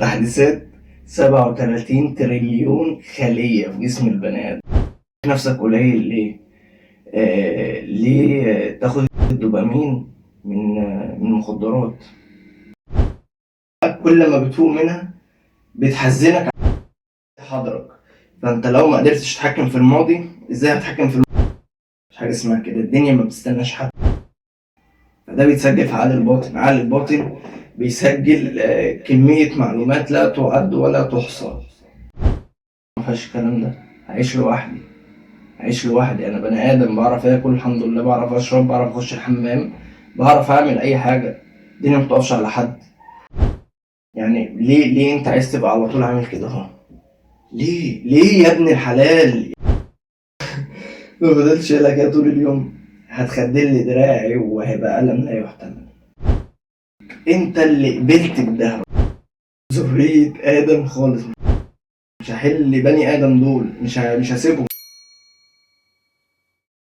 تحديثات 37 تريليون خلية في جسم البني آدم. نفسك قليل ليه؟ ليه تاخد الدوبامين من المخدرات؟ كل ما بتفوق منها بتحزنك على حاضرك. فانت لو ما قدرتش تتحكم في الماضي، ازاي هتتحكم في الماضي؟ مش حاجة اسمها كده، الدنيا ما بتستناش حد. فده بيتسجل في عقل الباطن. عقل الباطن بيسجل كمية معلومات لا تعد ولا تحصى. ما فيهاش الكلام ده. عايش لوحدي، انا بني ادم، بعرف اكل الحمد لله، بعرف اشرب، بعرف اخش الحمام، بعرف اعمل اي حاجه. الدنيا متقفش على حد. يعني ليه انت عايز تبقى على طول عامل كده اهو؟ ليه يا ابن الحلال؟ ما فضلتش لك كده طول اليوم؟ هتخدل لي دراعي وهيبقى ألم لا يحتمل. انت اللي قبلت بده. ذرية ادم خالص. مش هحل بني ادم دول، مش هسيبهم.